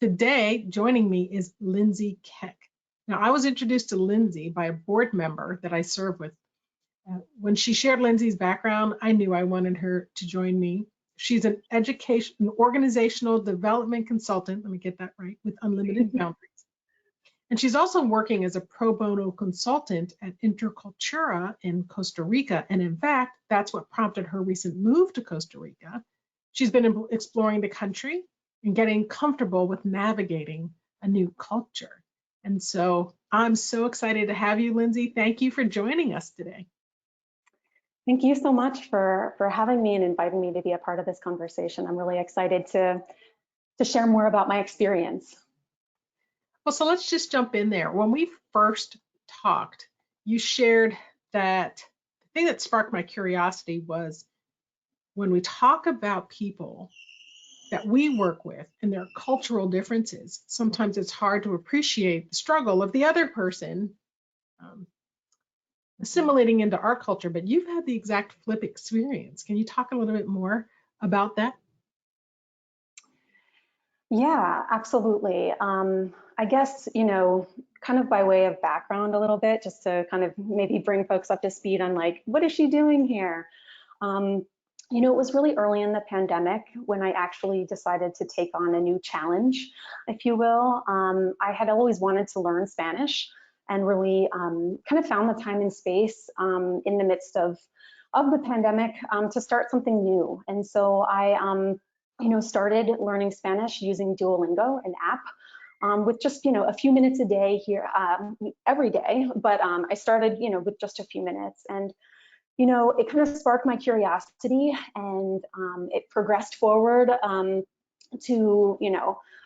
Today, joining me is Lindsay Keck. Now, I was introduced to Lindsay by a board member that I serve with. When she shared Lindsay's background, I knew I wanted her to join me. She's an organizational development consultant, let me get that right, with unlimited boundaries. And she's also working as a pro bono consultant at Intercultura in Costa Rica. And in fact, that's what prompted her recent move to Costa Rica. She's been exploring the country and getting comfortable with navigating a new culture. And so I'm so excited to have you, Lindsay. Thank you for joining us today. Thank you so much for having me and inviting me to be a part of this conversation. I'm really excited to share more about my experience. Well, so let's just jump in there. When we first talked, you shared that the thing that sparked my curiosity was when we talk about people that we work with and their cultural differences, sometimes it's hard to appreciate the struggle of the other person assimilating into our culture, but you've had the exact flip experience. Can you talk a little bit more about that? Yeah, absolutely. I guess, kind of by way of background a little bit, just to kind of maybe bring folks up to speed on like, what is she doing here? It was really early in the pandemic when I actually decided to take on a new challenge, if you will. I had always wanted to learn Spanish and really kind of found the time and space in the midst of the pandemic to start something new. And so I started learning Spanish using Duolingo, an app, with just, a few minutes a day here, every day. But I started, with just a few minutes. And, it kind of sparked my curiosity, and it progressed forward to,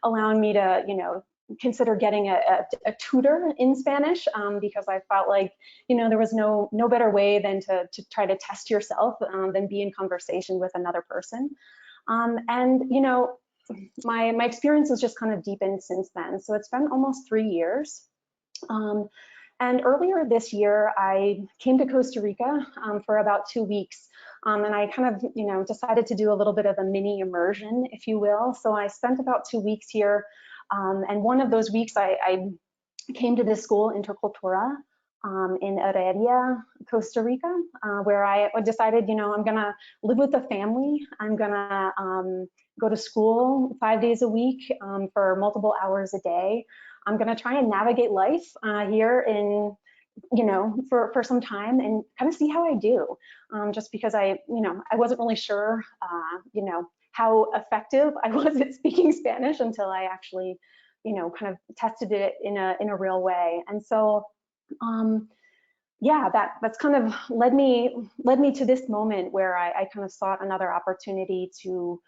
allowing me to, consider getting a tutor in Spanish, because I felt like, there was no better way than to try to test yourself than be in conversation with another person. And my experience has just kind of deepened since then. So it's been almost 3 years. And earlier this year, I came to Costa Rica for about 2 weeks. And I kind of, decided to do a little bit of a mini immersion, if you will. So I spent about 2 weeks here. And one of those weeks, I came to this school, Intercultura, in Heredia, Costa Rica, where I decided, I'm gonna live with the family. I'm gonna go to school 5 days a week for multiple hours a day. I'm gonna try and navigate life here in, for some time and kind of see how I do. Just because I wasn't really sure, how effective I was at speaking Spanish until I actually, kind of tested it in a real way. And so, yeah, that's kind of led me to this moment where I kind of sought another opportunity to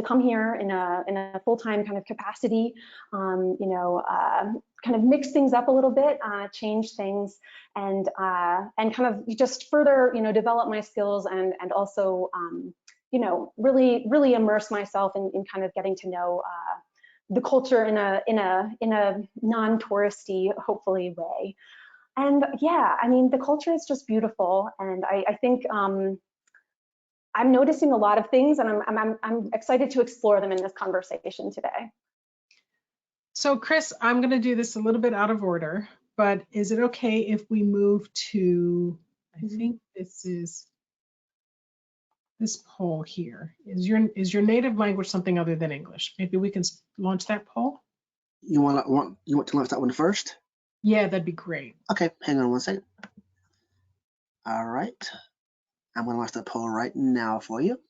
come here in a full-time kind of capacity, kind of mix things up a little bit, change things, and kind of just further, develop my skills and also, really immerse myself in kind of getting to know the culture in a non-touristy, hopefully, way. And yeah, I mean, the culture is just beautiful, and I think I'm noticing a lot of things, and I'm excited to explore them in this conversation today. So Chris, I'm going to do this a little bit out of order, but is it okay if we move to, I think this is this poll here. Is your native language something other than English? Maybe we can launch that poll. You want to launch that one first? Yeah, that'd be great. Okay, hang on one second. All right, I'm going to launch the poll right now for you.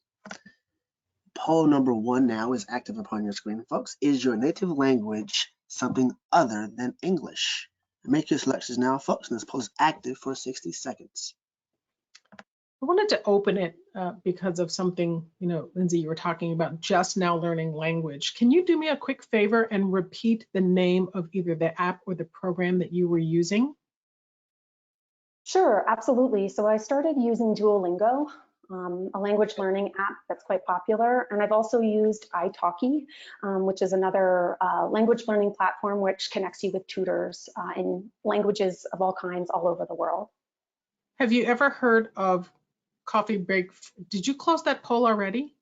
Poll number 1 now is active upon your screen, folks. Is your native language something other than English? Make your selections now, folks, and this poll is active for 60 seconds. I wanted to open it because of something, Lindsay, you were talking about just now learning language. Can you do me a quick favor and repeat the name of either the app or the program that you were using? Sure, absolutely. So I started using Duolingo, a language learning app that's quite popular. And I've also used italki, which is another language learning platform which connects you with tutors in languages of all kinds all over the world. Have you ever heard of Coffee Break? Did you close that poll already,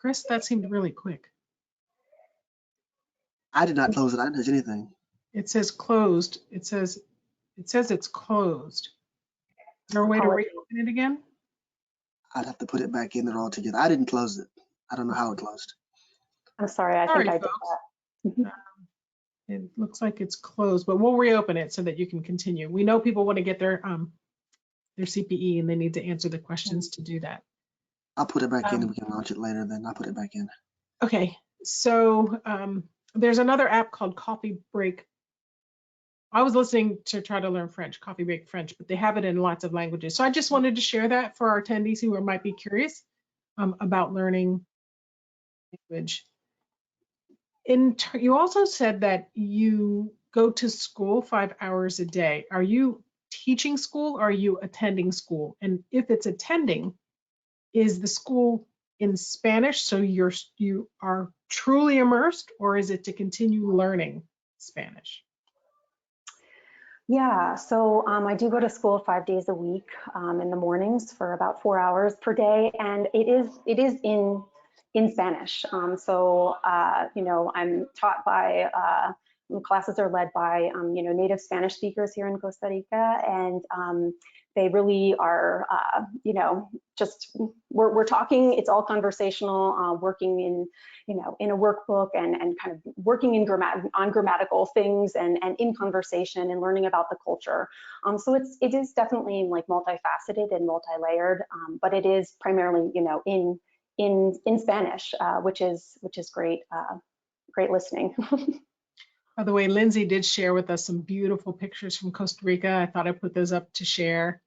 Chris, that seemed really quick. I did not close it. I didn't touch anything. It says closed. It says it's closed. Is there a way to Apologies. reopen it again? I'd have to put it back in there altogether. I didn't close it. I don't know how it closed. I'm sorry, I Sorry, think I did folks. that. It looks like it's closed, but we'll reopen it so that you can continue. We know people want to get their CPE and they need to answer the questions to do that. I'll put it back in and we can launch it later then. I'll put it back in. Okay, so there's another app called Coffee Break. I was listening to try to learn French, Coffee Break French, but they have it in lots of languages. So I just wanted to share that for our attendees who might be curious about learning language. You also said that you go to school 5 hours a day. Are you teaching school or are you attending school? And if it's attending, is the school in Spanish so you are truly immersed, or is it to continue learning Spanish? Yeah, so I do go to school 5 days a week in the mornings for about 4 hours per day, and it is in Spanish. You know, I'm taught by classes are led by you know, native Spanish speakers here in Costa Rica, and they really are you know, just we're talking. It's all conversational, working in, you know, in a workbook and kind of working in on grammatical things and in conversation and learning about the culture. So it is definitely like multifaceted and multi-layered, but it is primarily, you know, in Spanish, which is great, great listening. By the way, Lindsay did share with us some beautiful pictures from Costa Rica. I thought I'd put those up to share.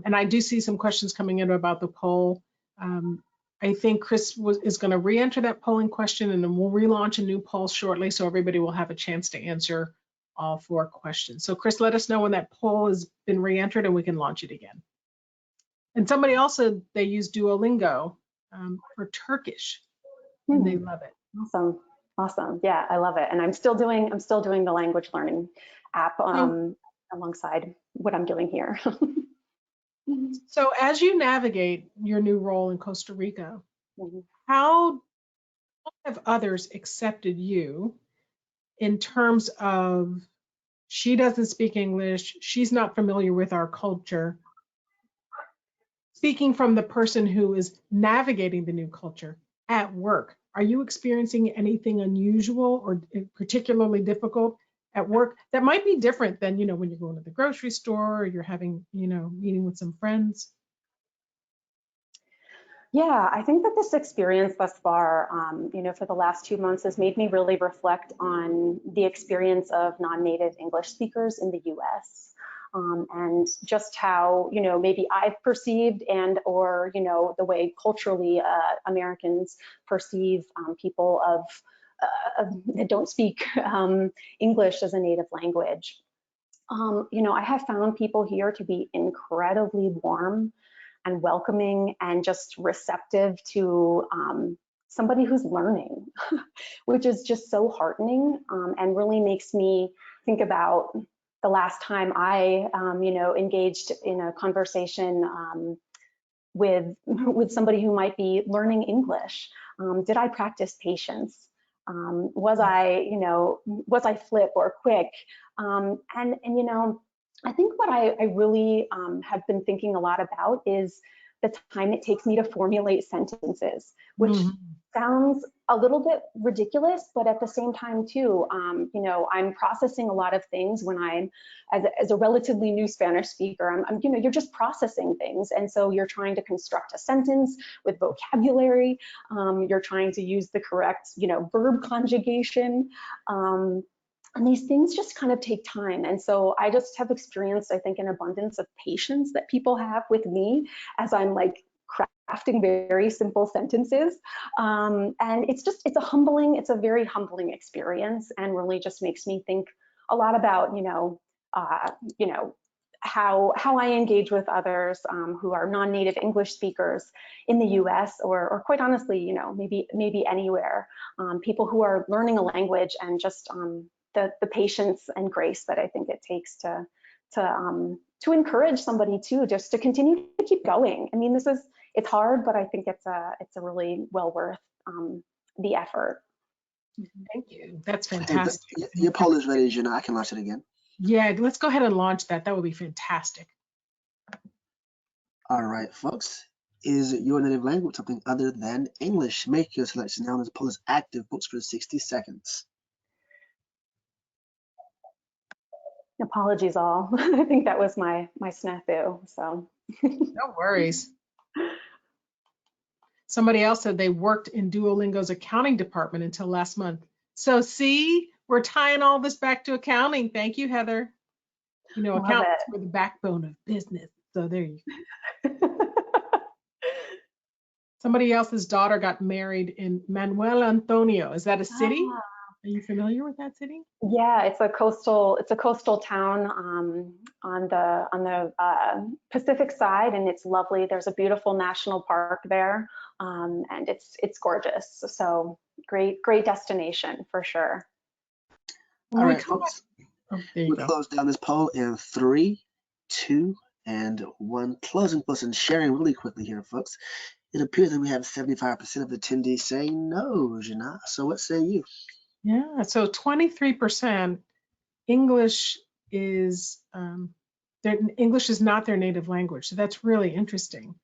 And I do see some questions coming in about the poll. I think Chris is going to re-enter that polling question, and then we'll relaunch a new poll shortly so everybody will have a chance to answer all 4 questions. So Chris, let us know when that poll has been re-entered and we can launch it again. And somebody also, they use Duolingo for Turkish, and they love it. Awesome. Awesome. Yeah, I love it. And I'm still doing the language learning app alongside what I'm doing here. So as you navigate your new role in Costa Rica, how have others accepted you in terms of she doesn't speak English, she's not familiar with our culture? Speaking from the person who is navigating the new culture at work, are you experiencing anything unusual or particularly difficult at work that might be different than, you know, when you're going to the grocery store or you're having, you know, meeting with some friends? Yeah, I think that this experience thus far, you know, for the last 2 months has made me really reflect on the experience of non-native English speakers in the US. And just how, you know, maybe I've perceived or, you know, the way culturally Americans perceive people that don't speak English as a native language. You know, I have found people here to be incredibly warm and welcoming and just receptive to somebody who's learning, which is just so heartening and really makes me think about the last time I, you know, engaged in a conversation with somebody who might be learning English. Did I practice patience? Was I flip or quick? And you know, I think what I really have been thinking a lot about is the time it takes me to formulate sentences, which sounds a little bit ridiculous, but at the same time too, you know, I'm processing a lot of things when I'm, as a relatively new Spanish speaker, I'm, you know, you're just processing things. And so you're trying to construct a sentence with vocabulary, you're trying to use the correct, you know, verb conjugation. And these things just kind of take time. And so I just have experienced, I think, an abundance of patience that people have with me as I'm like crafting very simple sentences. And it's a very humbling experience, and really just makes me think a lot about, you know, how I engage with others who are non-native English speakers in the US or quite honestly, you know, maybe anywhere, people who are learning a language, and just the patience and grace that I think it takes to encourage somebody to just to continue to keep going. I mean, this is, it's hard, but I think it's a really well worth the effort. Thank you. That's Hey, fantastic. your poll is ready, Jenna. I can launch it again. Yeah, let's go ahead and launch that. That would be fantastic. All right, folks. Is your native language something other than English? Make your selection now. This poll is active, folks, for 60 seconds. Apologies all. I think that was my snafu, so. No worries. Somebody else said they worked in Duolingo's accounting department until last month. So see, we're tying all this back to accounting. Thank you, Heather. You know, Love accountants it. were the backbone of business. So there you go. Somebody else's daughter got married in Manuel Antonio. Is that a city? Ah. Are you familiar with that city? Yeah, it's a coastal town on the Pacific side, and it's lovely. There's a beautiful national park there, and it's gorgeous. So great destination for sure. All right, folks. Oh, there you We'll go. close down this poll in 3, 2, and 1. Closing posts and sharing really quickly here, folks. It appears that we have 75% of the attendees saying no, Jenna. So what say you? Yeah, so 23% English is English is not their native language. So that's really interesting.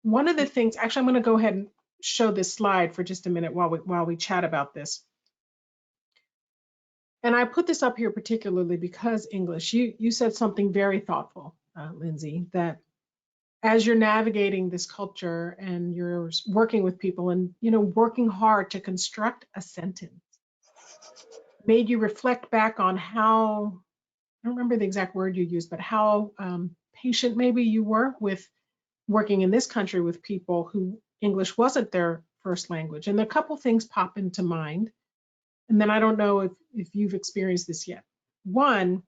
One of the things, actually, I'm going to go ahead and show this slide for just a minute while we chat about this. And I put this up here particularly because English, you said something very thoughtful, Lindsay, that as you're navigating this culture and you're working with people and, you know, working hard to construct a sentence, made you reflect back on how, I don't remember the exact word you used, but how patient maybe you were with working in this country with people who English wasn't their first language. And a couple things pop into mind. And then I don't know if you've experienced this yet. One,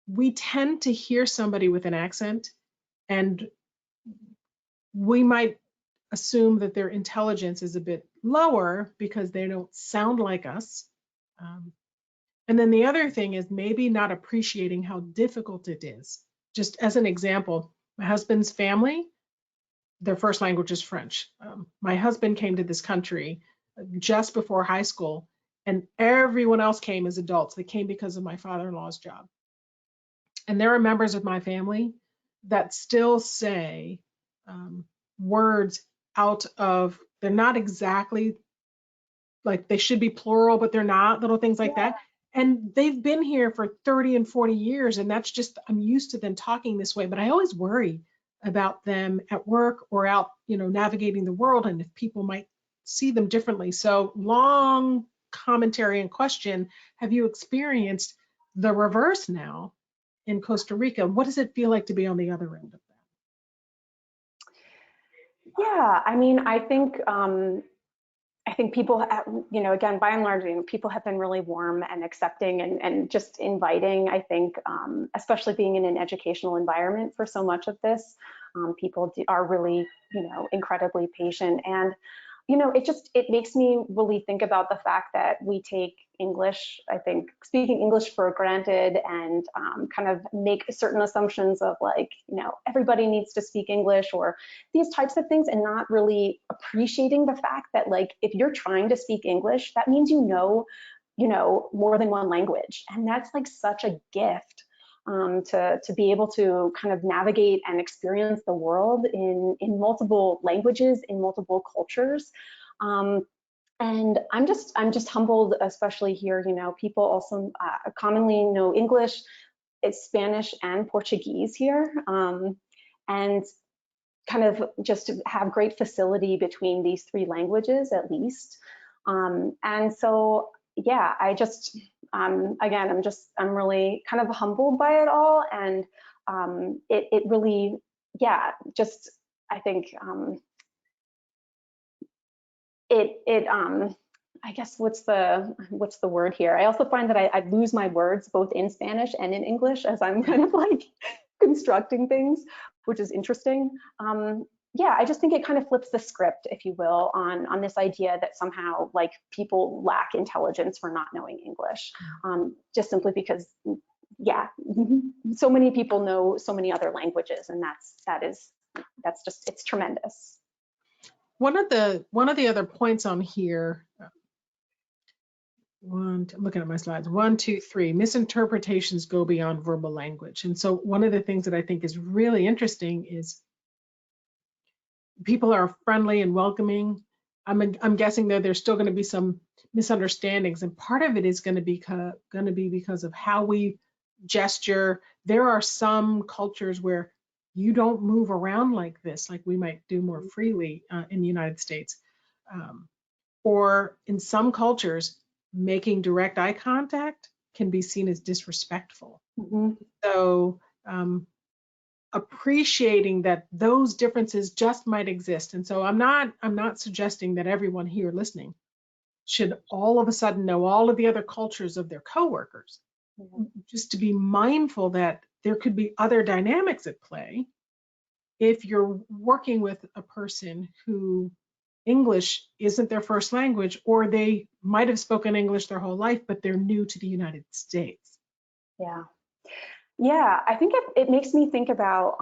we tend to hear somebody with an accent and we might assume that their intelligence is a bit lower because they don't sound like us. And then the other thing is maybe not appreciating how difficult it is. Just as an example, my husband's family, their first language is French. My husband came to this country just before high school, and everyone else came as adults. They came because of my father-in-law's job. And there are members of my family that still say words out of, they're not exactly like they should be plural, but they're not, little things like that. And they've been here for 30 and 40 years, and that's just, I'm used to them talking this way, but I always worry about them at work or out, you know, navigating the world and if people might see them differently. So long commentary and question, have you experienced the reverse now in Costa Rica? What does it feel like to be on the other end of that? Yeah, I mean, I think people, you know, again, by and large, people have been really warm and accepting and just inviting. I think, especially being in an educational environment for so much of this, people are really, you know, incredibly patient. And, you know, it makes me really think about the fact that we take English, I think, speaking English for granted and kind of make certain assumptions of like, you know, everybody needs to speak English or these types of things, and not really appreciating the fact that like, if you're trying to speak English, that means you know, more than one language. And that's like such a gift. To be able to kind of navigate and experience the world in multiple languages, in multiple cultures. And I'm just humbled, especially here, you know, people also commonly know English, it's Spanish and Portuguese here. And kind of just to have great facility between these three languages at least. And so, yeah, I just, again, I'm really kind of humbled by it all. And it really, yeah, just, I think I guess what's the word here? I also find that I lose my words both in Spanish and in English as I'm kind of like constructing things, which is interesting. Yeah, I just think it kind of flips the script, if you will, on this idea that somehow like people lack intelligence for not knowing English, just simply because, yeah, so many people know so many other languages, and that is that's just, it's tremendous. One of the other points on here, I'm looking at my slides, 1, 2, 3, misinterpretations go beyond verbal language. And so one of the things that I think is really interesting is people are friendly and welcoming. I'm guessing that there's still going to be some misunderstandings, and part of it is going to be because of how we gesture. There are some cultures where you don't move around like this, like we might do more freely in the United States. Or in some cultures, making direct eye contact can be seen as disrespectful. Mm-hmm. So appreciating that those differences just might exist. And so I'm not suggesting that everyone here listening should all of a sudden know all of the other cultures of their coworkers. Mm-hmm. Just to be mindful that there could be other dynamics at play if you're working with a person who English isn't their first language, or they might have spoken English their whole life, but they're new to the United States. Yeah. Yeah, I think it makes me think about,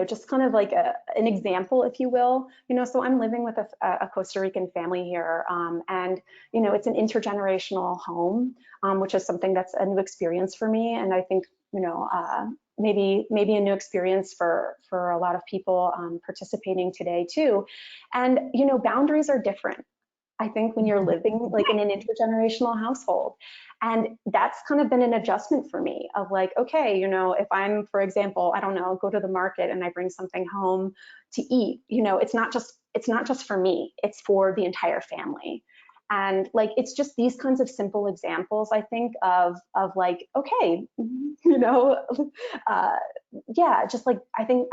just kind of like an example, if you will. So I'm living with a Costa Rican family here, and, it's an intergenerational home, which is something that's a new experience for me. And I think, maybe a new experience for a lot of people participating today too. And, boundaries are different, I think, when you're living like in an intergenerational household. And that's kind of been an adjustment for me of like, okay, if I'm, for example, I don't know, go to the market and I bring something home to eat, it's not just for me, it's for the entire family. And like, it's just these kinds of simple examples, I think, of like, okay, yeah, just like, I think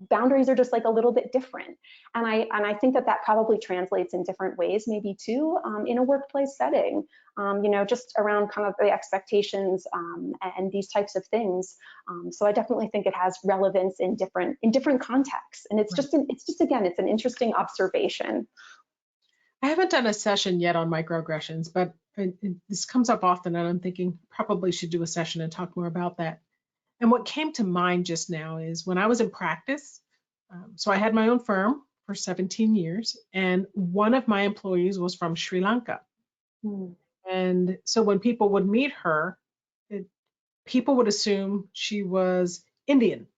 boundaries are just like a little bit different. And I think that probably translates in different ways, maybe too, in a workplace setting, just around kind of the expectations and these types of things. So I definitely think it has relevance in different contexts. And it's just, again, it's an interesting observation. I haven't done a session yet on microaggressions, but this comes up often, and I'm thinking probably should do a session and talk more about that. And what came to mind just now is when I was in practice, so I had my own firm for 17 years, and one of my employees was from Sri Lanka. And so when people would meet her, people would assume she was Indian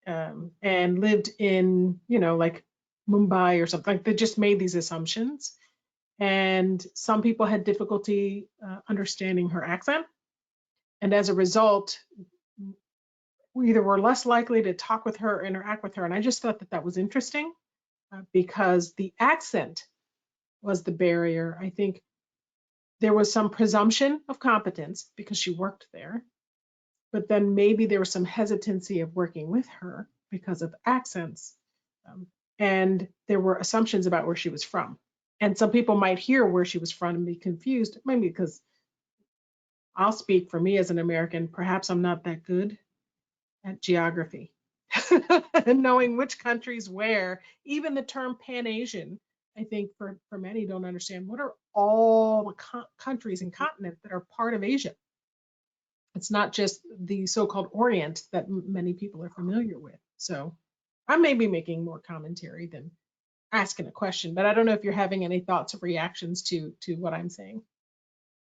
and lived in, like Mumbai or something. Like they just made these assumptions. And some people had difficulty understanding her accent. And as a result, we either were less likely to talk with her or interact with her. And I just thought that was interesting because the accent was the barrier. I think there was some presumption of competence because she worked there, but then maybe there was some hesitancy of working with her because of accents. And there were assumptions about where she was from. And some people might hear where she was from and be confused, maybe because I'll speak for me as an American, perhaps I'm not that good at geography and knowing which countries where. Even the term Pan-Asian, I think for many don't understand what are all the countries and continents that are part of Asia. It's not just the so-called Orient that many people are familiar with. So I may be making more commentary than asking a question, but I don't know if you're having any thoughts or reactions to what I'm saying.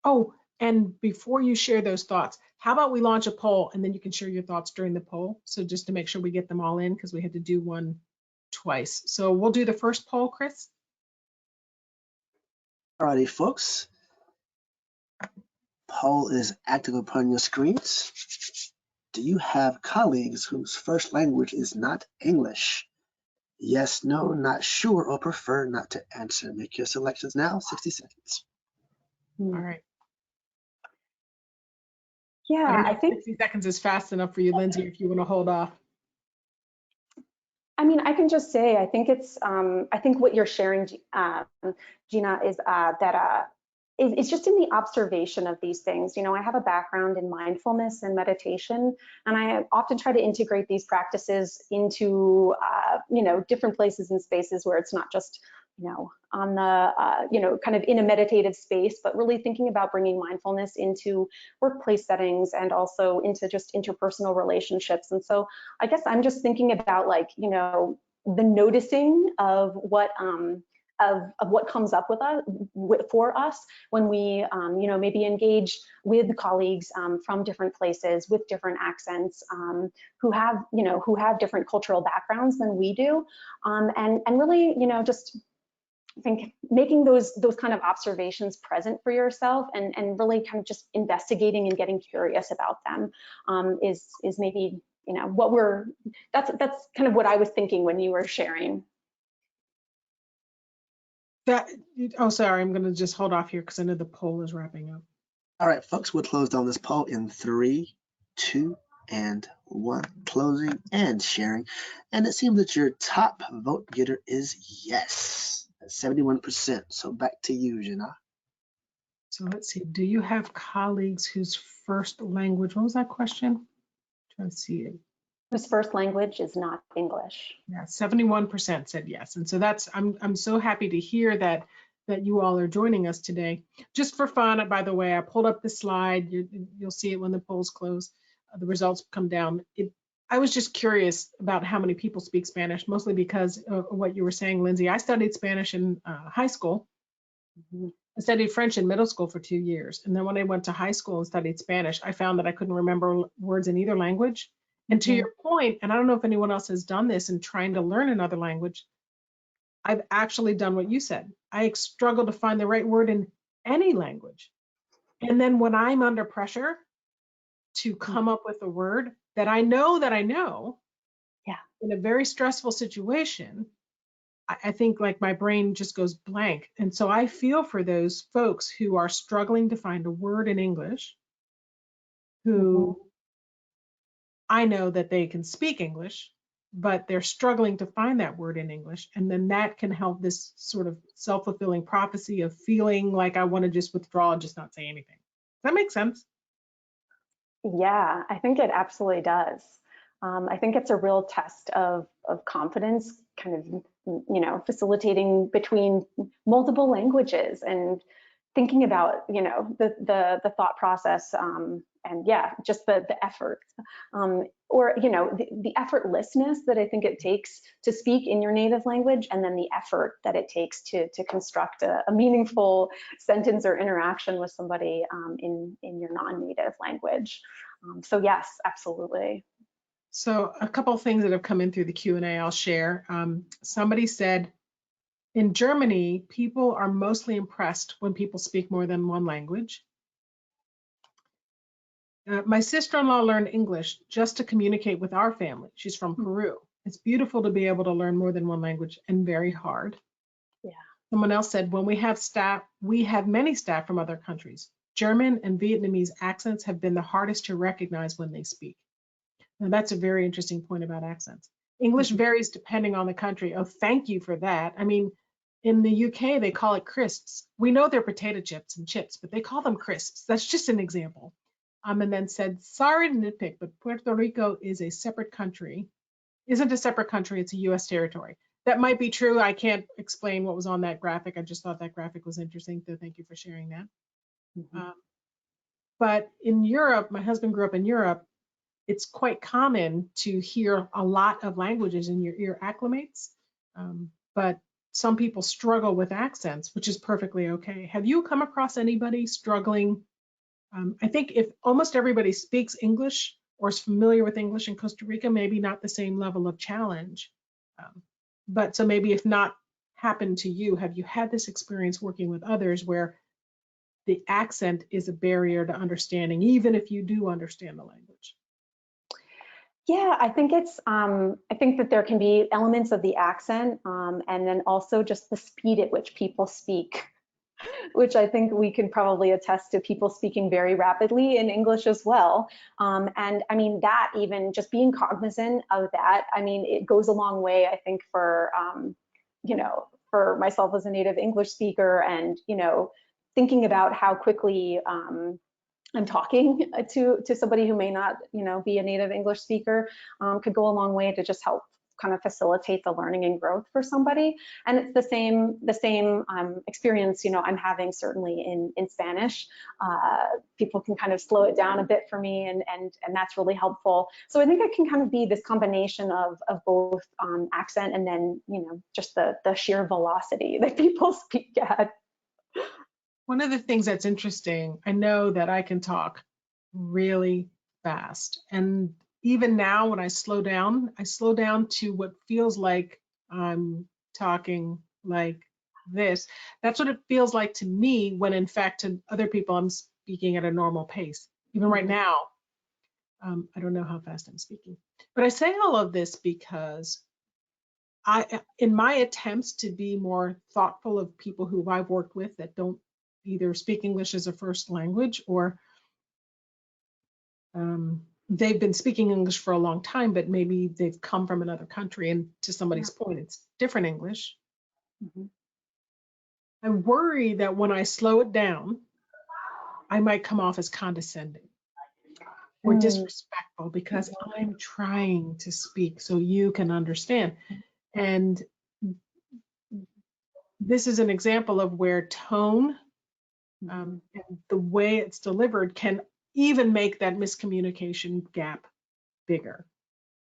Oh, and before you share those thoughts, how about we launch a poll and then you can share your thoughts during the poll. So just to make sure we get them all in, because we had to do one twice. So we'll do the first poll, Chris. Alrighty, folks. Poll is active upon your screens. Do you have colleagues whose first language is not English? Yes, no, not sure, or prefer not to answer. Make your selections now, 60 seconds. All right. Yeah, I think 60 seconds is fast enough for you, Lindsay, if you want to hold off. I mean, I can just say, I think it's, I think what you're sharing, Gina, is that it's just in the observation of these things. I have a background in mindfulness and meditation, and I often try to integrate these practices into, different places and spaces where it's not just on the, kind of in a meditative space, but really thinking about bringing mindfulness into workplace settings and also into just interpersonal relationships. And so I guess I'm just thinking about like, the noticing of what what comes up with us for us when we maybe engage with colleagues from different places with different accents who have different cultural backgrounds than we do, and really just I think making those kind of observations present for yourself and really kind of just investigating and getting curious about them is maybe that's kind of what I was thinking when you were sharing. Oh, sorry, I'm going to just hold off here because I know the poll is wrapping up. All right, folks, we'll close down this poll in 3, 2, and 1. Closing and sharing. And it seems that your top vote getter is yes, at 71%. So back to you, Jana. So let's see. Do you have colleagues whose first language, what was that question? Trying to see it. Whose first language is not English. Yeah, 71% said yes. And so I'm so happy to hear that you all are joining us today. Just for fun, by the way, I pulled up the slide. You'll see it when the polls close. The results come down. I was just curious about how many people speak Spanish, mostly because of what you were saying, Lindsay. I studied Spanish in high school. I studied French in middle school for 2 years. And then when I went to high school and studied Spanish, I found that I couldn't remember words in either language. And to your point, and I don't know if anyone else has done this in trying to learn another language, I've actually done what you said. I struggle to find the right word in any language. And then when I'm under pressure to come up with a word that I know, yeah, in a very stressful situation, I think like my brain just goes blank. And so I feel for those folks who are struggling to find a word in English, who I know that they can speak English, but they're struggling to find that word in English. And then that can help this sort of self-fulfilling prophecy of feeling like I want to just withdraw and just not say anything. Does that make sense? Yeah, I think it absolutely does. I think it's a real test of confidence, kind of, facilitating between multiple languages and thinking about, the thought process and yeah, just the effort or, the effortlessness that I think it takes to speak in your native language, and then the effort that it takes to construct a meaningful sentence or interaction with somebody in your non-native language. So yes, absolutely. So a couple of things that have come in through the Q&A I'll share. Somebody said, in Germany, people are mostly impressed when people speak more than one language. My sister-in-law learned English just to communicate with our family. She's from Peru. It's beautiful to be able to learn more than one language and very hard. Yeah. Someone else said, when we have many staff from other countries. German and Vietnamese accents have been the hardest to recognize when they speak. Now that's a very interesting point about accents. English varies depending on the country. Oh, thank you for that. I mean, in the UK, they call it crisps. We know they're potato chips and chips, but they call them crisps. That's just an example. And then said, sorry to nitpick, but Puerto Rico is a separate country. Isn't a separate country, it's a US territory. That might be true. I can't explain what was on that graphic. I just thought that graphic was interesting, so thank you for sharing that. But in Europe, my husband grew up in Europe, it's quite common to hear a lot of languages and your ear acclimates. But some people struggle with accents, which is perfectly okay. Have you come across anybody struggling? I think if almost everybody speaks English or is familiar with English in Costa Rica, maybe not the same level of challenge. But so maybe if not happened to you, have you had this experience working with others where the accent is a barrier to understanding, even if you do understand the language? Yeah, I think I think that there can be elements of the accent and then also just the speed at which people speak, which I think we can probably attest to people speaking very rapidly in English as well. And I mean, that even just being cognizant of that, I mean, it goes a long way, I think, for, for myself as a native English speaker and, thinking about how quickly I'm talking to somebody who may not, be a native English speaker could go a long way to just help kind of facilitate the learning and growth for somebody. And it's the same experience, you know, I'm having certainly in Spanish. People can kind of slow it down a bit for me, and that's really helpful. So I think it can kind of be this combination of both accent and then, you know, just the sheer velocity that people speak at. One of the things that's interesting, I know that I can talk really fast. And even now when I slow down to what feels like I'm talking like this. That's what it feels like to me, when in fact to other people I'm speaking at a normal pace. Even right now, I don't know how fast I'm speaking. But I say all of this because in my attempts to be more thoughtful of people who I've worked with that don't either speak English as a first language, or they've been speaking English for a long time, but maybe they've come from another country, and to somebody's point, it's different English. I worry that when I slow it down, I might come off as condescending or disrespectful, because I'm trying to speak so you can understand. And this is an example of where tone and the way it's delivered can even make that miscommunication gap bigger.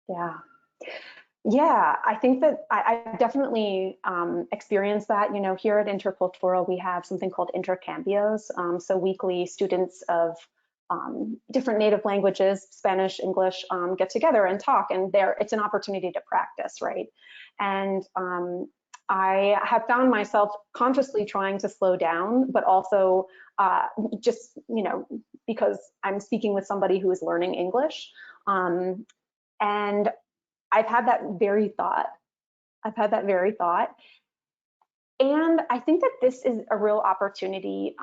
Yeah, I think that I definitely experienced that. You know, here at Intercultural, we have something called intercambios. So weekly students of different native languages, Spanish, English, get together and talk, and it's an opportunity to practice, right? And I have found myself consciously trying to slow down, but also just, you know, because I'm speaking with somebody who is learning English. And I've had that very thought. And I think that this is a real opportunity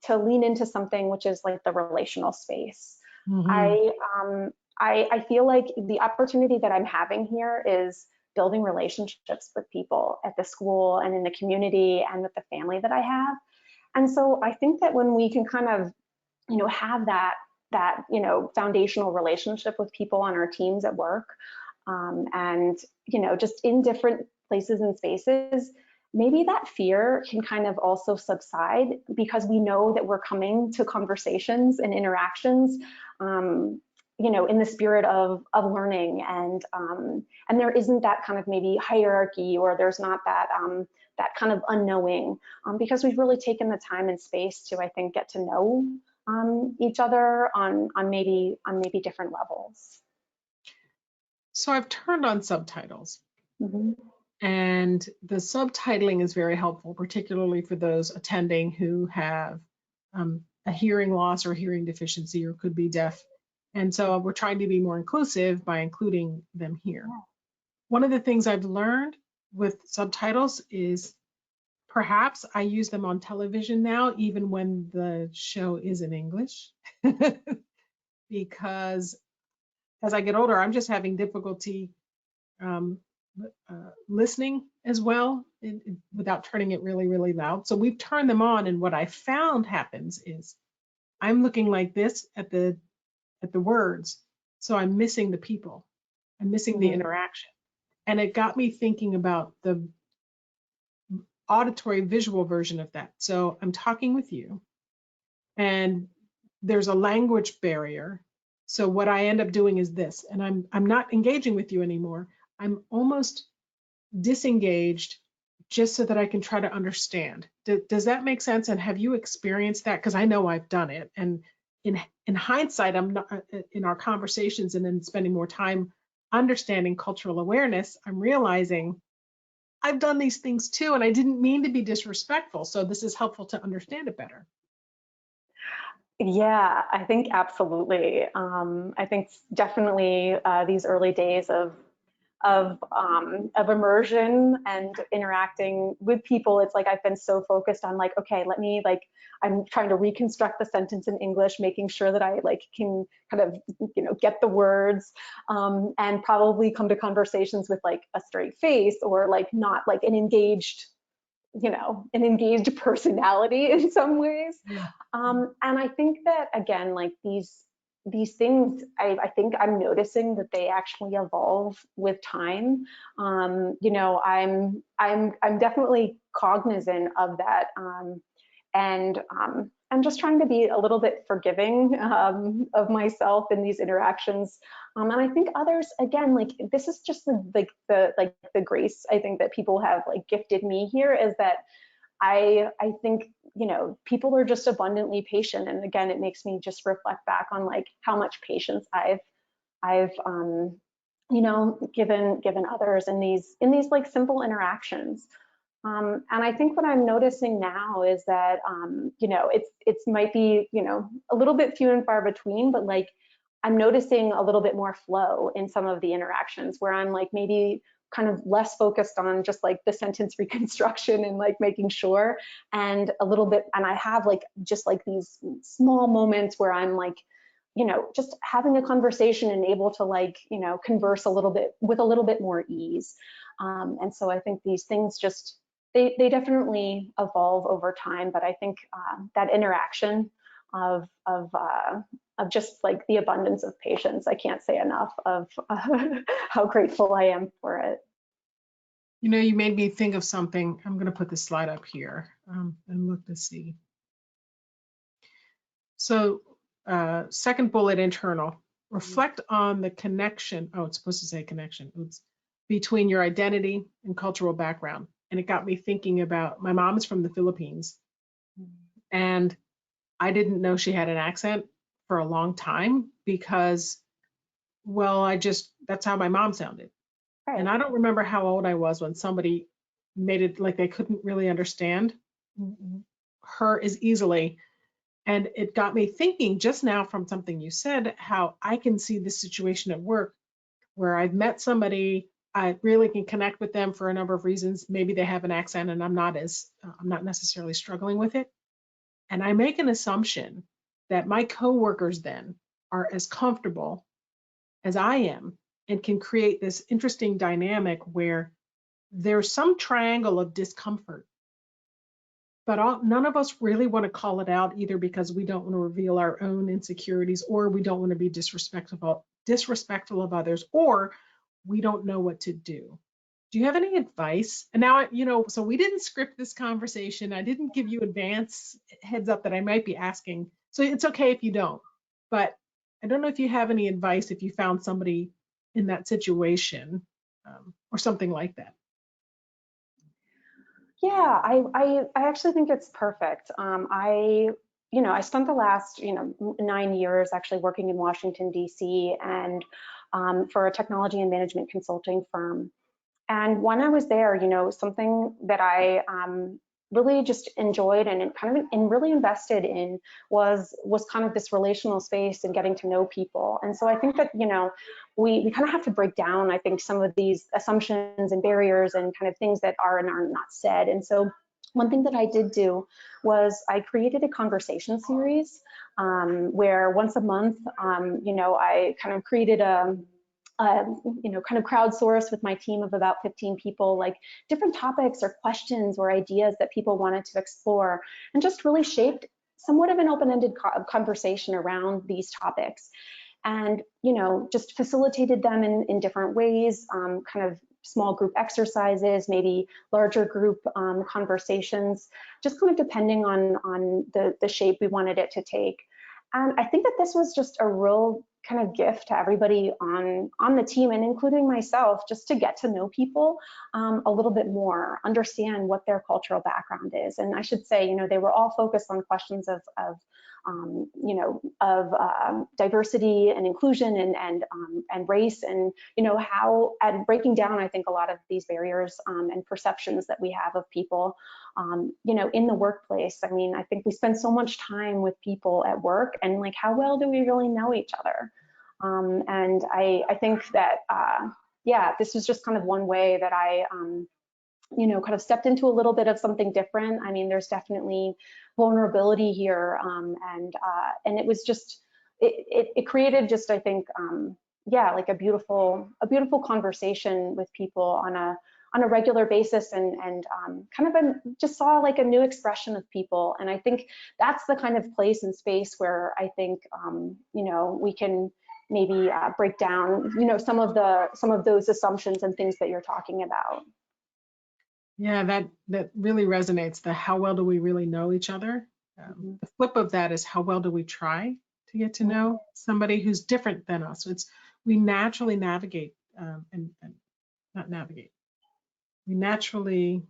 to lean into something which is like the relational space. I feel like the opportunity that I'm having here is building relationships with people at the school and in the community and with the family that I have. And so I think that when we can kind of, you know, have that you know, foundational relationship with people on our teams at work, and, you know, just in different places and spaces, maybe that fear can kind of also subside, because we know that we're coming to conversations and interactions, you know, in the spirit of learning, and there isn't that kind of maybe hierarchy, or there's not that that kind of unknowing, because we've really taken the time and space to, I think, get to know each other on maybe different levels. So I've turned on subtitles, and the subtitling is very helpful, particularly for those attending who have a hearing loss or hearing deficiency, or could be deaf. And so we're trying to be more inclusive by including them here. One of the things I've learned with subtitles is perhaps I use them on television now, even when the show is in English, because as I get older, I'm just having difficulty listening as well, without turning it really, really loud. So we've turned them on, and what I found happens is I'm looking like this at the words, so I'm missing the people, I'm missing the interaction. And it got me thinking about the auditory visual version of that. So I'm talking with you, and there's a language barrier. So what I end up doing is this, and I'm not engaging with you anymore. I'm almost disengaged, just so that I can try to understand. Does that make sense? And have you experienced that? Because I know I've done it. And in hindsight, I'm not, in our conversations and then spending more time understanding cultural awareness, I'm realizing I've done these things too, and I didn't mean to be disrespectful. So this is helpful to understand it better. Yeah, I think absolutely. I think definitely these early days of immersion and interacting with people, it's like I've been so focused on like, okay, I'm trying to reconstruct the sentence in English, making sure that I like can kind of, you know, get the words, and probably come to conversations with like a straight face, or like not like an engaged, you know, an engaged personality in some ways. And I think that again, like these things, I think I'm noticing that they actually evolve with time. You know, I'm definitely cognizant of that, and I'm just trying to be a little bit forgiving of myself in these interactions. And I think others, again, like this is just the grace I think that people have like gifted me here, is that I think, you know, people are just abundantly patient. And again, it makes me just reflect back on like how much patience I've you know, given others in these like simple interactions. And I think what I'm noticing now is that, you know, it's might be, you know, a little bit few and far between, but like I'm noticing a little bit more flow in some of the interactions where I'm like maybe kind of less focused on just like the sentence reconstruction and like making sure, and a little bit, and I have like just like these small moments where I'm like, you know, just having a conversation and able to like, you know, converse a little bit with a little bit more ease. And so I think these things just, they definitely evolve over time, but I think that interaction of just like the abundance of patience, I can't say enough of how grateful I am for it. You know, you made me think of something. I'm going to put this slide up here and look to see. So second bullet, internal. Reflect on the connection. Oh, it's supposed to say connection. Oops. Between your identity and cultural background. And it got me thinking about, my mom is from the Philippines. And I didn't know she had an accent for a long time because, well, that's how my mom sounded. Right. And I don't remember how old I was when somebody made it like they couldn't really understand her as easily. And it got me thinking just now from something you said, how I can see this situation at work where I've met somebody, I really can connect with them for a number of reasons. Maybe they have an accent and I'm not necessarily struggling with it. And I make an assumption that my coworkers then are as comfortable as I am and can create this interesting dynamic where there's some triangle of discomfort, but none of us really want to call it out, either because we don't want to reveal our own insecurities, or we don't want to be disrespectful of others, or we don't know what to do. Do you have any advice? And now, you know, so we didn't script this conversation. I didn't give you advance heads up that I might be asking. So it's okay if you don't, but I don't know if you have any advice if you found somebody in that situation or something like that. Yeah, I actually think it's perfect. You know, I spent the last, you know, 9 years actually working in Washington, D.C. and for a technology and management consulting firm. And when I was there, you know, something that I really just enjoyed and kind of really invested in was kind of this relational space and getting to know people. And so I think that, you know, we kind of have to break down, I think, some of these assumptions and barriers and kind of things that are and are not said. And so one thing that I did do was I created a conversation series where once a month, you know, I kind of created you know, kind of crowdsourced with my team of about 15 people, like different topics or questions or ideas that people wanted to explore, and just really shaped somewhat of an open-ended conversation around these topics. And, you know, just facilitated them in different ways, kind of small group exercises, maybe larger group conversations, just kind of depending on the shape we wanted it to take. And I think that this was just a real kind of gift to everybody on the team, and including myself, just to get to know people a little bit more, understand what their cultural background is. And I should say, you know, they were all focused on questions of you know, of diversity and inclusion and race, and, you know, how, and breaking down, I think, a lot of these barriers and perceptions that we have of people, you know, in the workplace. I mean, I think we spend so much time with people at work, and like, how well do we really know each other? And I think that, yeah, this was just kind of one way that I, you know, kind of stepped into a little bit of something different. I mean, there's definitely vulnerability here, and it was just, it created just, I think, yeah, like a beautiful conversation with people on a regular basis, and kind of just saw like a new expression of people. And I think that's the kind of place and space where I think you know, we can maybe break down, you know, some of those assumptions and things that you're talking about. Yeah, that really resonates. The how well do we really know each other? The flip of that is how well do we try to get to know somebody who's different than us? We naturally navigate and not navigate. We naturally,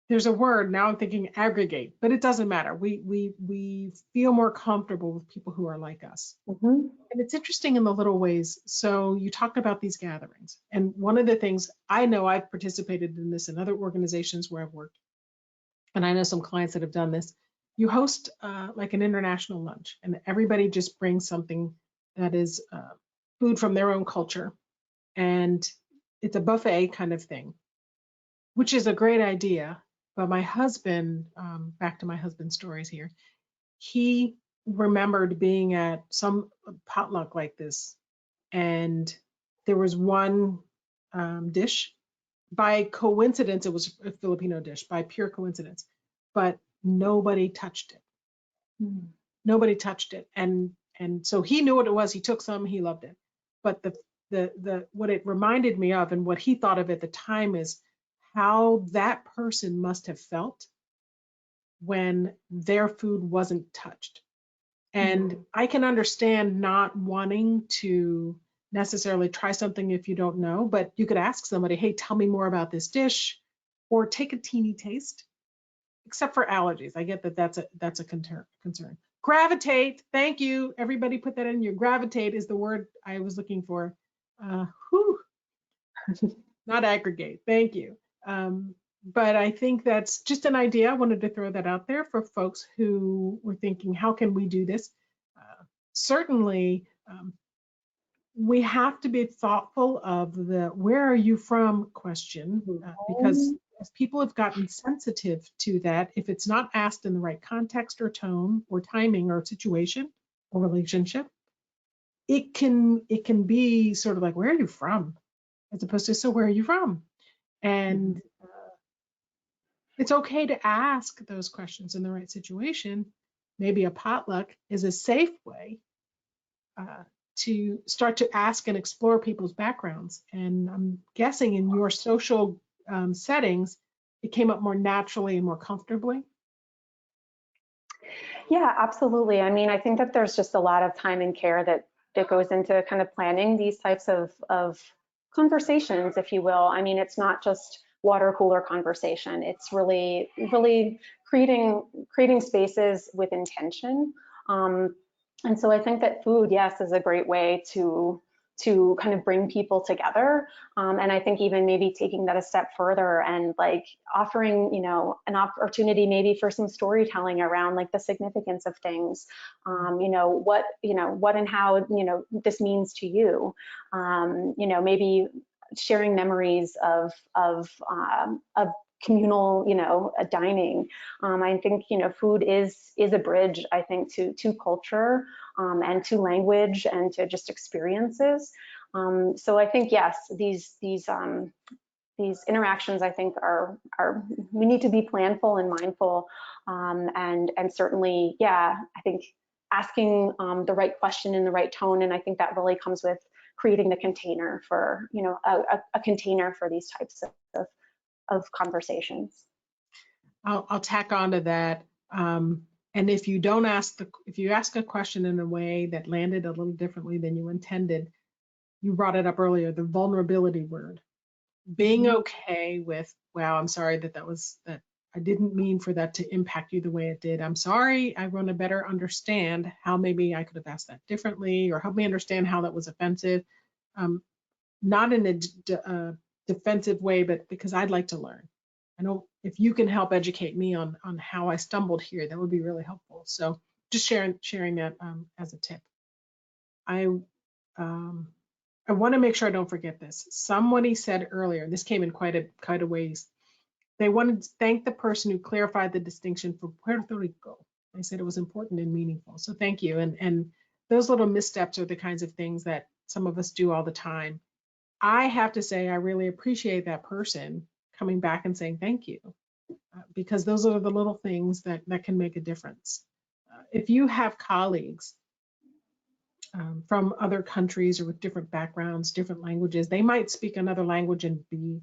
there's a word now I'm thinking aggregate, but it doesn't matter. We feel more comfortable with people who are like us. And it's interesting in the little ways. So you talked about these gatherings, and one of the things I know, I've participated in this in other organizations where I've worked, and I know some clients that have done this. You host like an international lunch, and everybody just brings something that is food from their own culture, and it's a buffet kind of thing, which is a great idea. But my husband, back to my husband's stories here, he remembered being at some potluck like this, and there was one dish. By coincidence, it was a Filipino dish, by pure coincidence, but nobody touched it. Nobody touched it, and so he knew what it was. He took some, he loved it. But the what it reminded me of, and what he thought of at the time, is how that person must have felt when their food wasn't touched. And I can understand not wanting to necessarily try something if you don't know, but you could ask somebody, hey, tell me more about this dish, or take a teeny taste, except for allergies. I get that that's a concern. Gravitate, thank you. Everybody put that in. Your gravitate is the word I was looking for. Not aggregate, thank you. But I think that's just an idea. I wanted to throw that out there for folks who were thinking, how can we do this? Certainly, we have to be thoughtful of the where are you from question, because as people have gotten sensitive to that, if it's not asked in the right context or tone or timing or situation or relationship, it can be sort of like, where are you from? As opposed to, so where are you from? And it's okay to ask those questions in the right situation. Maybe a potluck is a safe way to start to ask and explore people's backgrounds. And I'm guessing in your social settings, it came up more naturally and more comfortably. Yeah, absolutely. I mean, I think that there's just a lot of time and care that goes into kind of planning these types of conversations, if you will. I mean, it's not just water cooler conversation. It's really creating spaces with intention. And so I think that food, yes, is a great way to kind of bring people together. And I think even maybe taking that a step further and like offering, you know, an opportunity maybe for some storytelling around like the significance of things, you know, what and how, you know, this means to you, you know, maybe sharing memories of communal, you know, dining. I think, you know, food is a bridge, I think, to culture and to language and to just experiences. So I think, yes, these interactions, I think, are we need to be planful and mindful, and certainly, yeah, I think asking the right question in the right tone, and I think that really comes with creating the container for, you know, a container for these types of conversations. I'll tack on to that. And if you don't if you ask a question in a way that landed a little differently than you intended, you brought it up earlier, the vulnerability word. Being okay with, wow, I'm sorry that I didn't mean for that to impact you the way it did. I'm sorry, I want to better understand how maybe I could have asked that differently, or help me understand how that was offensive. Not in a defensive way, but because I'd like to learn. I know if you can help educate me on how I stumbled here, that would be really helpful. So just sharing that as a tip. I want to make sure I don't forget this. Somebody said earlier, and this came in quite a ways, they wanted to thank the person who clarified the distinction for Puerto Rico. They said it was important and meaningful. So thank you. And those little missteps are the kinds of things that some of us do all the time. I have to say, I really appreciate that person coming back and saying thank you, because those are the little things that can make a difference. If you have colleagues from other countries or with different backgrounds, different languages, they might speak another language and be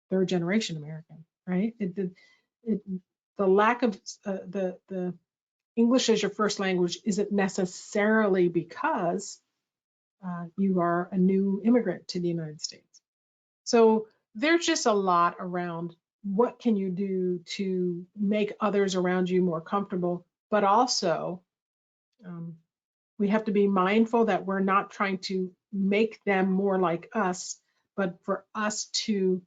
third generation American, right? The lack of the English as your first language isn't necessarily because you are a new immigrant to the United States. So there's just a lot around what can you do to make others around you more comfortable, but also we have to be mindful that we're not trying to make them more like us, but for us to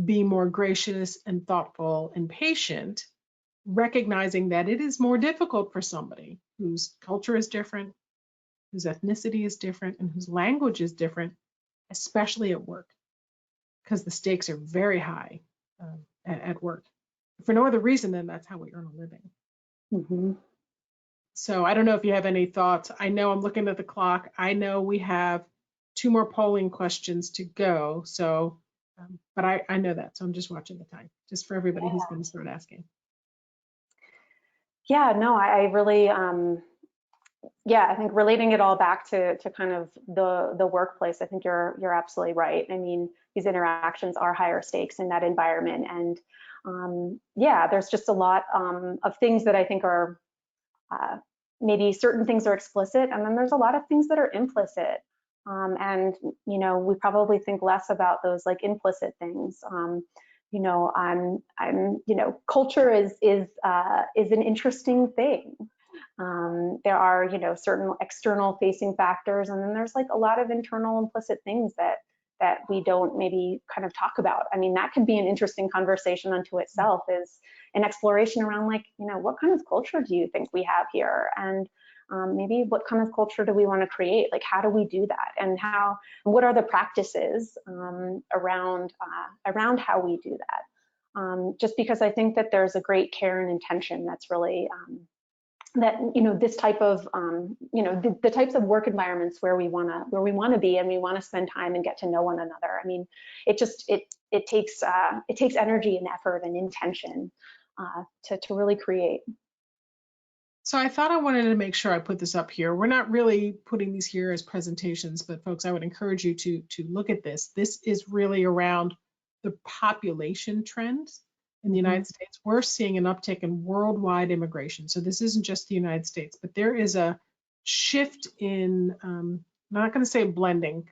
be more gracious and thoughtful and patient, recognizing that it is more difficult for somebody whose culture is different, whose ethnicity is different, and whose language is different, especially at work, because the stakes are very high at work. For no other reason than that's how we earn a living. Mm-hmm. So I don't know if you have any thoughts. I know I'm looking at the clock. I know we have 2 more polling questions to go. So, but I know that. So I'm just watching the time, just for everybody who's going to start asking. Yeah, no, I really, I think relating it all back to kind of the workplace, I think you're absolutely right. I mean, these interactions are higher stakes in that environment, and there's just a lot of things that I think are maybe certain things are explicit, and then there's a lot of things that are implicit. And we probably think less about those like implicit things. Culture is an interesting thing. There are, certain external facing factors, and then there's like a lot of internal implicit things that we don't maybe kind of talk about. I mean, that could be an interesting conversation unto itself, is an exploration around like, what kind of culture do you think we have here? And maybe what kind of culture do we want to create? Like, how do we do that? And what are the practices around how we do that? Just because I think that there's a great care and intention that's really this type of the types of work environments where we want to be, and we want to spend time and get to know one another. I mean, it takes energy and effort and intention to really create. So I thought I wanted to make sure I put this up here. We're not really putting these here as presentations, but folks, I would encourage you to look at this. This is really around the population trends in the United States. We're seeing an uptick in worldwide immigration. So this isn't just the United States, but there is a shift in, I'm not going to say blending,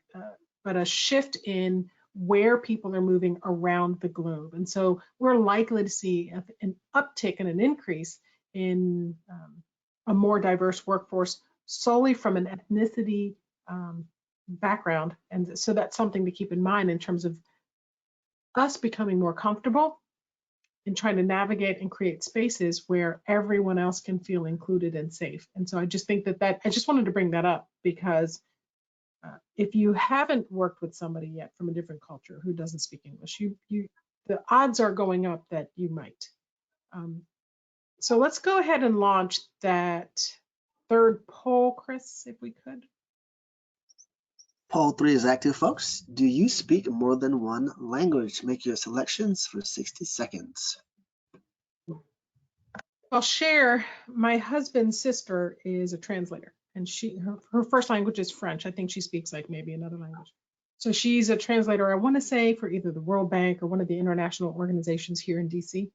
but a shift in where people are moving around the globe. And so we're likely to see an uptick and an increase in a more diverse workforce solely from an ethnicity background. And so that's something to keep in mind in terms of us becoming more comfortable in trying to navigate and create spaces where everyone else can feel included and safe. And so I just think that I just wanted to bring that up, because if you haven't worked with somebody yet from a different culture who doesn't speak English, the odds are going up that you might. So let's go ahead and launch that 3rd poll, Chris, if we could. Poll 3 is active, folks. Do you speak more than one language? Make your selections for 60 seconds. I'll share, my husband's sister is a translator, and her first language is French. I think she speaks like maybe another language. So she's a translator, I want to say, for either the World Bank or one of the international organizations here in DC.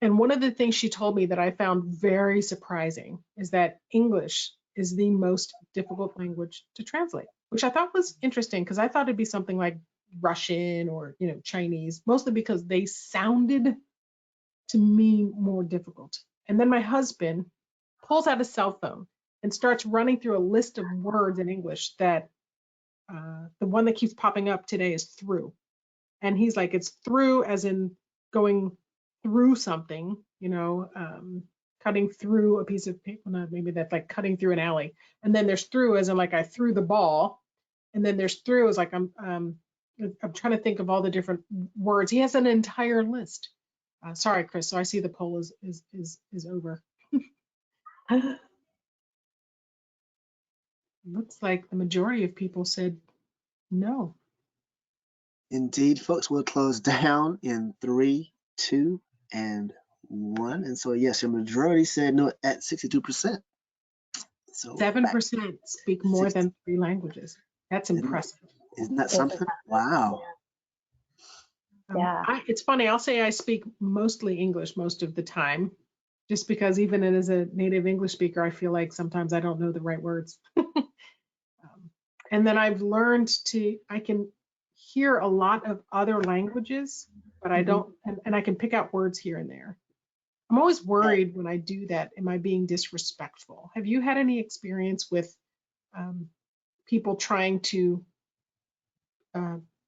And one of the things she told me that I found very surprising is that English is the most difficult language to translate, which I thought was interesting, because I thought it'd be something like Russian or Chinese, mostly because they sounded to me more difficult. And then my husband pulls out a cell phone and starts running through a list of words in English that the one that keeps popping up today is through. And he's like, it's through as in going through something, cutting through a piece of paper. No, maybe that's like cutting through an alley. And then there's through as in like I threw the ball. And then there's through as like I'm trying to think of all the different words. He has an entire list. Sorry, Chris. So I see the poll is over. Looks like the majority of people said No. Indeed, folks, we'll close down in 3, 2, and 1. And so, yes, your majority said no at 62%. So 7% speak more 60 than 3 languages. That's impressive. Isn't that It's something? Wow. Yeah. It's funny, I'll say I speak mostly English most of the time, just because even as a native English speaker, I feel like sometimes I don't know the right words. And then I've learned I can hear a lot of other languages, but I don't, and I can pick out words here and there. I'm always worried when I do that, am I being disrespectful? Have you had any experience with people trying to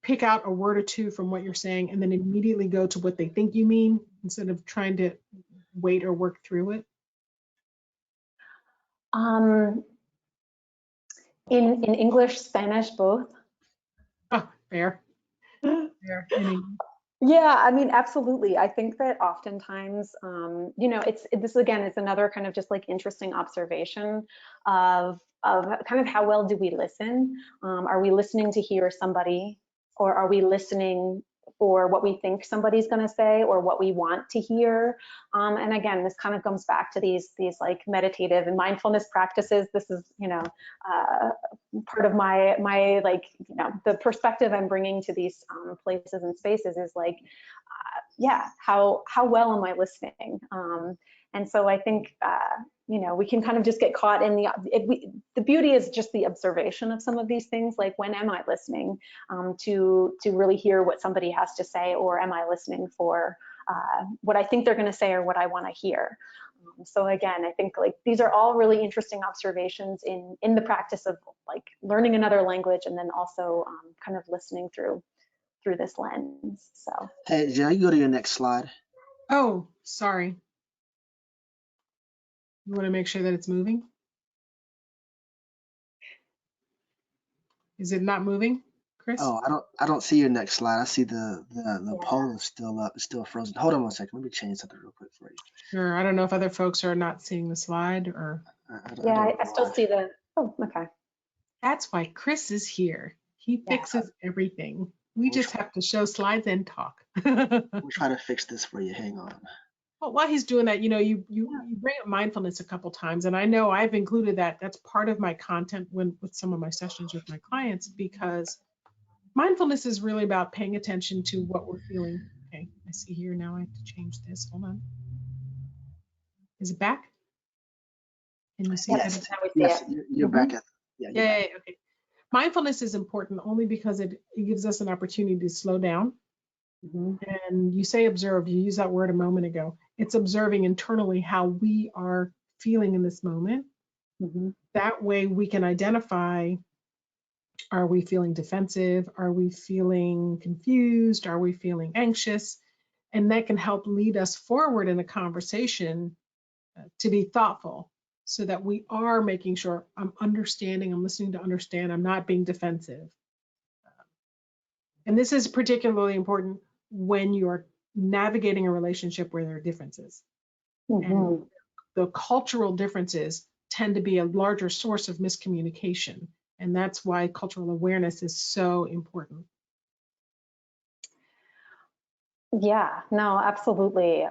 pick out a word or two from what you're saying and then immediately go to what they think you mean instead of trying to wait or work through it? In English, Spanish, both. Oh, fair. Fair. Yeah, I mean, absolutely. I think that oftentimes, you know, this again, it's another kind of just like interesting observation of kind of how well do we listen? Are we listening to hear somebody, or are we listening for what we think somebody's going to say or what we want to hear? And again, this kind of comes back to these like meditative and mindfulness practices. This is, you know, part of my like, you know, the perspective I'm bringing to these places and spaces is like, yeah, how well am I listening? And so I think, you know, we can kind of just get caught in the beauty is just the observation of some of these things, like when am I listening to really hear what somebody has to say, or am I listening for what I think they're going to say or what I want to hear? So again, I think like these are all really interesting observations in the practice of like learning another language, and then also kind of listening through this lens. So Hey, Jen, you go to your next slide. Oh, sorry. You want to make sure that it's moving? Is it not moving, Chris? Oh, I don't see your next slide. I see the poll is still up, it's still frozen. Hold on one second. Let me change something real quick for you. Sure. I don't know if other folks are not seeing the slide or. I still see the, oh, okay. That's why Chris is here. He fixes everything. We just have to show slides and talk. We'll try to fix this for you. Hang on. Well, while he's doing that, you know, you bring up mindfulness a couple times, and I know I've included that. That's part of my content with some of my sessions with my clients, because mindfulness is really about paying attention to what we're feeling. Okay, I see here now. I have to change this. Hold on. Is it back? Can you see Yes, that? yes, you're back at. Yeah, Okay. Mindfulness is important only because it gives us an opportunity to slow down. And you say observe, you used that word a moment ago. It's observing internally how we are feeling in this moment. That way we can identify, are we feeling defensive? Are we feeling confused? Are we feeling anxious? And that can help lead us forward in a conversation to be thoughtful, so that we are making sure I'm understanding, I'm listening to understand, I'm not being defensive. And this is particularly important when you're navigating a relationship where there are differences. And the cultural differences tend to be a larger source of miscommunication. And that's why cultural awareness is so important. Yeah, no, absolutely.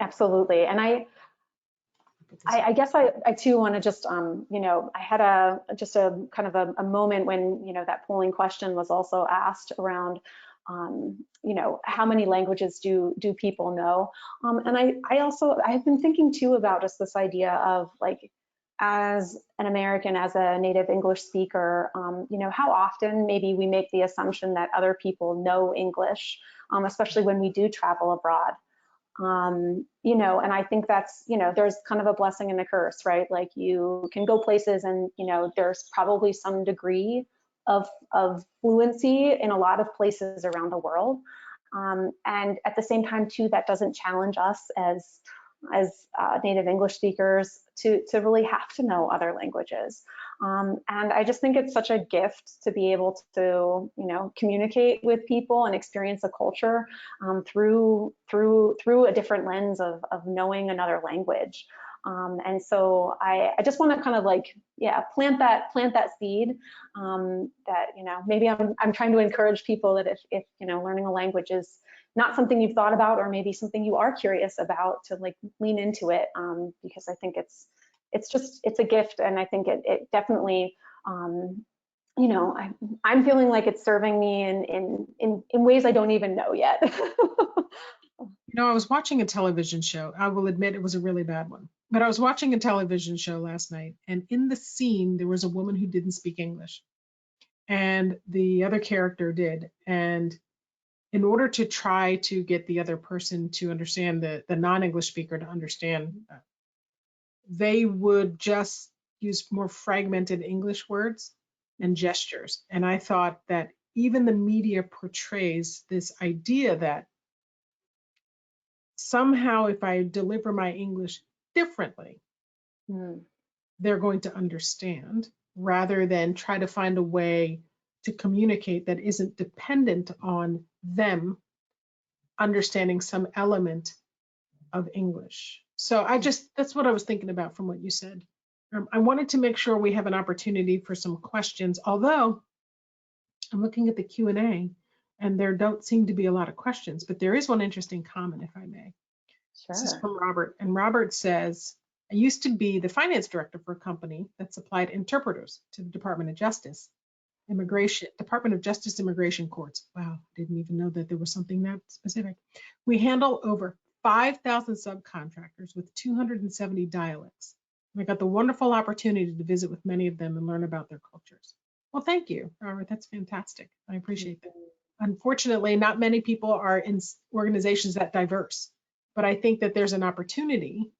Absolutely. And I guess I too want to just, you know, I had just a kind of a moment when, you know, that polling question was also asked around, you know, how many languages do people know? And I've been thinking too about just this idea of like, as an American, as a native English speaker, you know, how often maybe we make the assumption that other people know English, especially when we do travel abroad. You know, and I think that's, you know, there's kind of a blessing and a curse, right? Like you can go places and, you know, there's probably some degree of fluency in a lot of places around the world. And at the same time too, that doesn't challenge us as native English speakers to really have to know other languages. And I just think it's such a gift to be able to, you know, communicate with people and experience a culture through a different lens of knowing another language. And so I just want to kind of like, yeah, plant that seed, that, you know, maybe I'm trying to encourage people that if, you know, learning a language is not something you've thought about, or maybe something you are curious about, to like lean into it, because I think it's a gift, and I think it definitely, you know, I'm feeling like it's serving me in ways I don't even know yet. You know, I was watching a television show. I will admit it was a really bad one. But I was watching a television show last night, and in the scene, there was a woman who didn't speak English, and the other character did. And in order to try to get the other person to understand, the non-English speaker to understand, they would just use more fragmented English words and gestures. And I thought that even the media portrays this idea that somehow if I deliver my English differently, they're going to understand, rather than try to find a way to communicate that isn't dependent on them understanding some element of English. So that's what I was thinking about from what you said. I wanted to make sure we have an opportunity for some questions, although I'm looking at the Q&A and there don't seem to be a lot of questions, but there is one interesting comment, if I may. Sure. This is from Robert, and Robert says, I used to be the finance director for a company that supplied interpreters to the Department of Justice, Department of Justice Immigration Courts. Wow, didn't even know that there was something that specific. We handle over 5,000 subcontractors with 270 dialects. I got the wonderful opportunity to visit with many of them and learn about their cultures. Well, thank you, Robert. That's fantastic. I appreciate that. Unfortunately, not many people are in organizations that diverse, but I think that there's an opportunity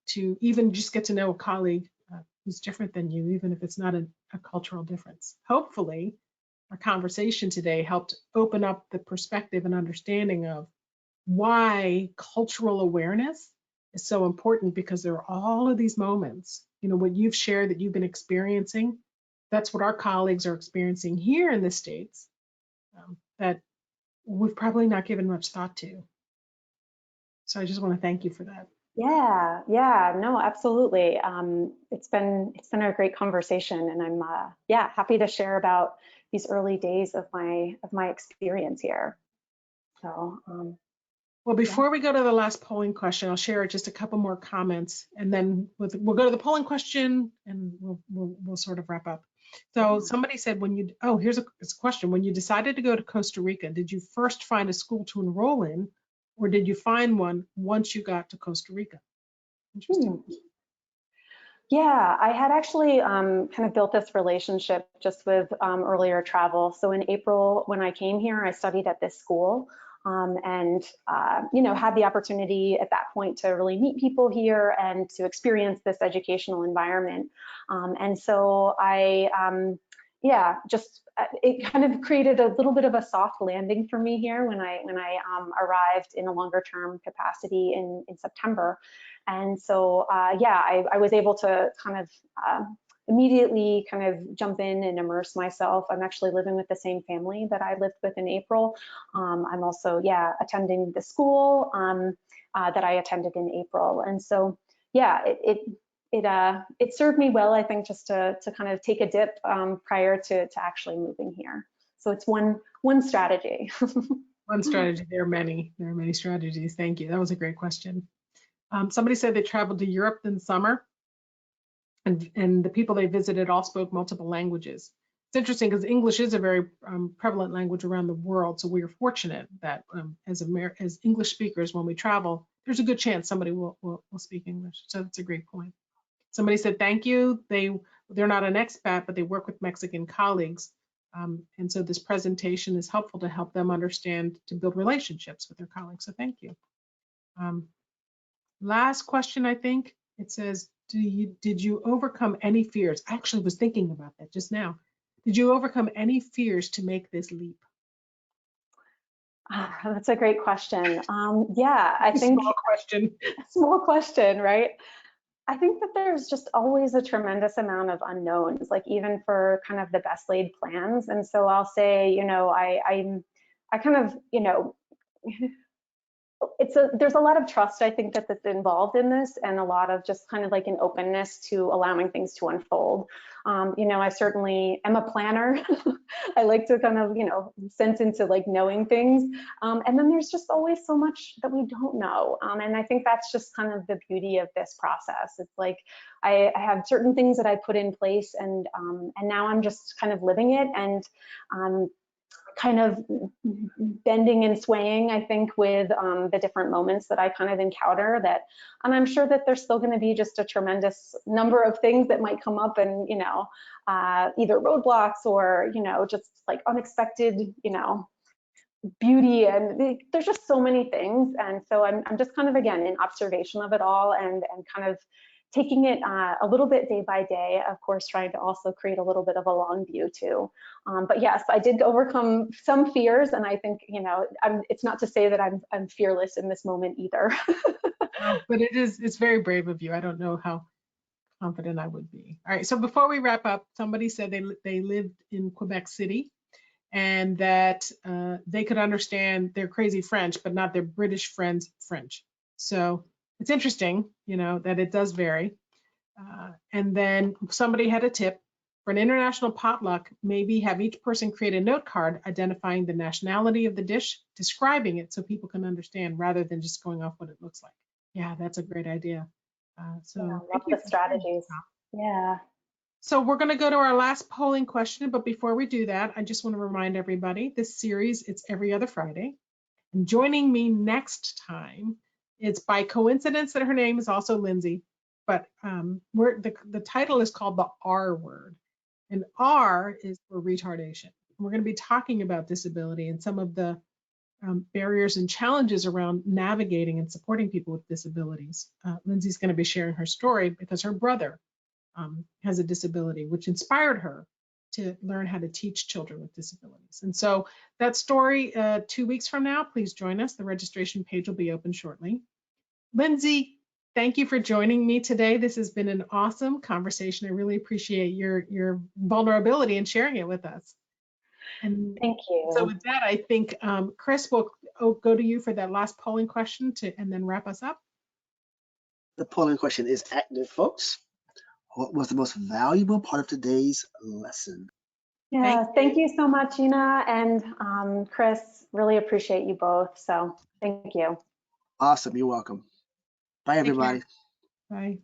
to even just get to know a colleague who's different than you, even if it's not a cultural difference. Hopefully, our conversation today helped open up the perspective and understanding of why cultural awareness is so important, because there are all of these moments, you know, what you've shared that you've been experiencing, that's what our colleagues are experiencing here in the States, that we've probably not given much thought to. So I just want to thank you for that. Yeah, no, absolutely. It's been a great conversation, and I'm happy to share about these early days of my experience here. So well, before we go to the last polling question, I'll share just a couple more comments, and then we'll go to the polling question, and we'll sort of wrap up. So somebody said, here's a question. When you decided to go to Costa Rica, did you first find a school to enroll in, or did you find one once you got to Costa Rica? Interesting. Yeah, I had actually kind of built this relationship just with earlier travel. So in April, when I came here, I studied at this school, and you know, had the opportunity at that point to really meet people here and to experience this educational environment. And so it kind of created a little bit of a soft landing for me here when I arrived in a longer term capacity in September. And so I was able to kind of immediately kind of jump in and immerse myself. I'm actually living with the same family that I lived with in April. I'm also attending the school that I attended in April. And so it served me well, I think, just to kind of take a dip prior to actually moving here. So it's one strategy. One strategy. There are many strategies. Thank you. That was a great question. Somebody said they traveled to Europe in summer, and the people they visited all spoke multiple languages. It's interesting because English is a very prevalent language around the world. So we are fortunate that as English speakers, when we travel, there's a good chance somebody will speak English. So that's a great point. Somebody said, thank you. They're not an expat, but they work with Mexican colleagues. And so this presentation is helpful to help them understand, to build relationships with their colleagues. So thank you. Last question, I think. It says, did you overcome any fears? I actually was thinking about that just now. Did you overcome any fears to make this leap? That's a great question. I think small question, right? I think that there's just always a tremendous amount of unknowns, like even for kind of the best laid plans. And so I'll say, you know, I kind of, you know, there's a lot of trust, I think, that's involved in this, and a lot of just kind of like an openness to allowing things to unfold. You know, I certainly am a planner. I like to kind of, you know, sense into like knowing things. And then there's just always so much that we don't know. And I think that's just kind of the beauty of this process. It's like I have certain things that I put in place, and now I'm just kind of living it, and kind of bending and swaying, I think, with the different moments that I kind of encounter that, and I'm sure that there's still going to be just a tremendous number of things that might come up, and, you know, either roadblocks or, you know, just like unexpected, you know, beauty, and there's just so many things. And so I'm just kind of, again, in observation of it all, and kind of taking it a little bit day by day, of course, trying to also create a little bit of a long view too. But yes, I did overcome some fears, and I think, you know, it's not to say that I'm fearless in this moment either. No, but it's very brave of you. I don't know how confident I would be. All right, so before we wrap up, somebody said they lived in Quebec City, and that they could understand their crazy French, but not their British friends' French. So it's interesting, you know, that it does vary. And then somebody had a tip for an international potluck, maybe have each person create a note card identifying the nationality of the dish, describing it so people can understand rather than just going off what it looks like. Yeah, that's a great idea. So Yeah, I thank love you the for sharing, strategies. Tom. Yeah. So we're going to go to our last polling question, but before we do that, I just want to remind everybody, this series, it's every other Friday. And joining me next time, it's by coincidence that her name is also Lindsay, but the title is called The R Word. And R is for retardation. We're going to be talking about disability and some of the barriers and challenges around navigating and supporting people with disabilities. Lindsay's going to be sharing her story because her brother has a disability, which inspired her to learn how to teach children with disabilities. And so that story, 2 weeks from now, please join us. The registration page will be open shortly. Lindsay, thank you for joining me today. This has been an awesome conversation. I really appreciate your vulnerability and sharing it with us. And Thank you. so with that, I think Chris will go to you for that last polling question and then wrap us up. The polling question is active, folks. What was the most valuable part of today's lesson? Yeah, thank you so much, Ina and Chris. Really appreciate you both. So thank you. Awesome. You're welcome. Bye, everybody. Bye.